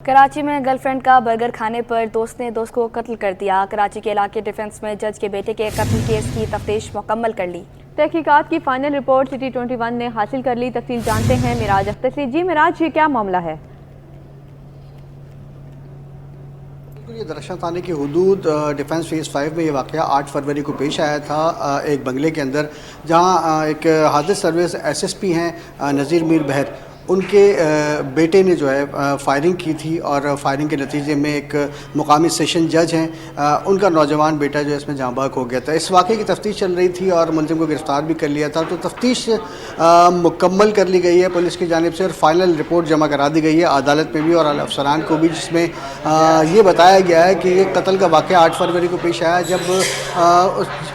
کراچی میں girl friend کا burger کھانے پر دوست نے دوست کو قتل کر دیا۔ کراچی کے علاقے ڈیفنس میں جج کے بیٹے کے قتل کیس کی تفتیش مکمل کر لی۔ تحقیقات کی فائنل رپورٹ سٹی 21 نے حاصل کر لی۔ تفصیل جانتے ہیں معراج اختر سے۔ جی معراج، یہ کیا معاملہ ہے؟ یہ درخشاں تھانے کی حدود ڈیفنس فیز 5 میں یہ واقعہ 8 فروری کو پیش آیا تھا ایک بنگلے کے اندر، جہاں ایک حادث سروس ایس پی ہیں نذیر میر بہر، ان کے بیٹے نے جو ہے فائرنگ کی تھی، اور فائرنگ کے نتیجے میں ایک مقامی سیشن جج ہیں، ان کا نوجوان بیٹا جو ہے اس میں جاں بحق ہو گیا تھا۔ اس واقعے کی تفتیش چل رہی تھی اور ملزم کو گرفتار بھی کر لیا تھا، تو تفتیش مکمل کر لی گئی ہے پولیس کی جانب سے، اور فائنل رپورٹ جمع کرا دی گئی ہے عدالت میں بھی اور اعلیٰ افسران کو بھی، جس میں یہ بتایا گیا ہے کہ یہ قتل کا واقعہ 8 فروری کو پیش آیا، جب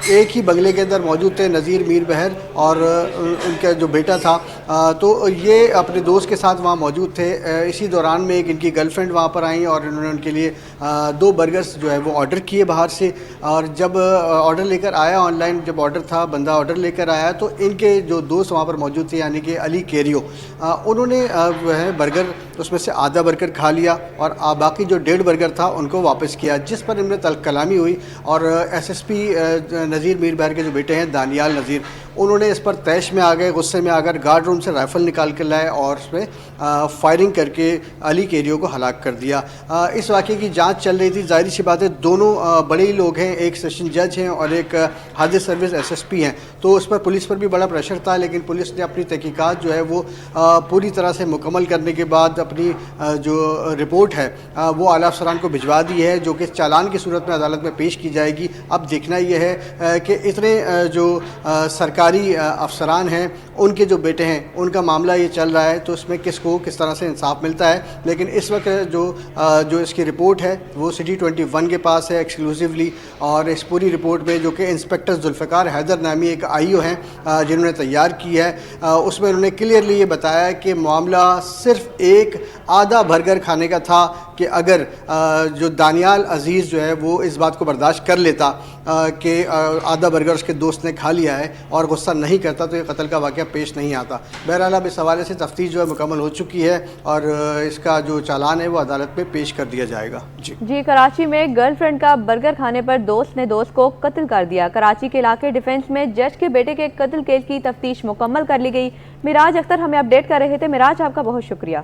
ایک ہی بنگلے کے اندر موجود تھے نذیر میر بہر اور ان کا جو بیٹا تھا، تو یہ اپنے دوست کے ساتھ وہاں موجود تھے۔ اسی دوران میں ایک ان کی گرل فرینڈ وہاں پر آئیں اور انہوں نے ان کے لیے 2 برگرز جو ہے وہ آرڈر کیے باہر سے، اور جب آرڈر لے کر آیا آن لائن، جب آرڈر تھا بندہ آرڈر لے کر آیا، تو ان کے جو دوست وہاں پر موجود تھے یعنی کہ علی کیریو، انہوں نے جو ہے برگر اس میں سے آدھا برگر کھا لیا اور باقی جو 1.5 برگر تھا ان کو واپس کیا، جس پر ان میں تلخ کلامی ہوئی، اور ایس پی نذیر میر بہر کے جو بیٹے ہیں دانیال نذیر، انہوں نے اس پر طیش میں آ گئے، غصے میں آ کر گارڈ روم سے رائفل نکال کے لائے اور اس میں فائرنگ کر کے علی کیریو کو ہلاک کر دیا۔ اس واقعے کی جانچ چل رہی تھی، ظاہری سی بات ہے دونوں بڑے ہی لوگ ہیں، ایک سیشن جج ہیں اور ایک حادث سروس ایس پی ہیں، تو اس پر پولیس پر بھی بڑا پریشر تھا، لیکن پولیس نے اپنی تحقیقات جو ہے وہ پوری طرح سے مکمل کرنے کے بعد اپنی جو رپورٹ ہے وہ اعلیٰ افسران کو بھجوا دی ہے، جو کہ چالان کی صورت میں عدالت میں پیش کی جائے گی۔ اب دیکھنا یہ ہے کہ اتنے جو سرکاری افسران ہیں ان کے جو بیٹے ہیں ان کا معاملہ یہ چل رہا ہے، تو اس میں کس کو کس طرح سے انصاف ملتا ہے، لیکن اس وقت جو اس کی رپورٹ ہے وہ سٹی 21 کے پاس ہے ایکسکلوسیولی، اور اس پوری رپورٹ میں جو کہ انسپیکٹر ذوالفقار حیدر نامی ایک آئی او ہیں جنہوں نے تیار کی ہے، اس میں انہوں نے کلیئرلی یہ بتایا کہ معاملہ صرف ایک آدھا برگر کھانے کا تھا، کہ اگر جو دانیال عزیز جو ہے وہ اس بات کو برداشت کر لیتا کہ آدھا برگر اس کے دوست نے کھا لیا ہے اور غصہ نہیں کرتا تو یہ قتل کا واقعہ پیش نہیں آتا۔ بہرحال اب اس حوالے سے تفتیش جو ہے مکمل ہو چکی ہے اور اس کا جو چالان ہے وہ عدالت میں پیش کر دیا جائے گا۔ جی کراچی میں گرل فرینڈ کا برگر کھانے پر دوست نے دوست کو قتل کر دیا۔ کراچی کے علاقے ڈیفنس میں جج کے بیٹے کے قتل کیس کی تفتیش مکمل کر لی گئی۔ معراج اختر ہمیں اپڈیٹ کر رہے تھے۔ معراج، آپ کا بہت شکریہ۔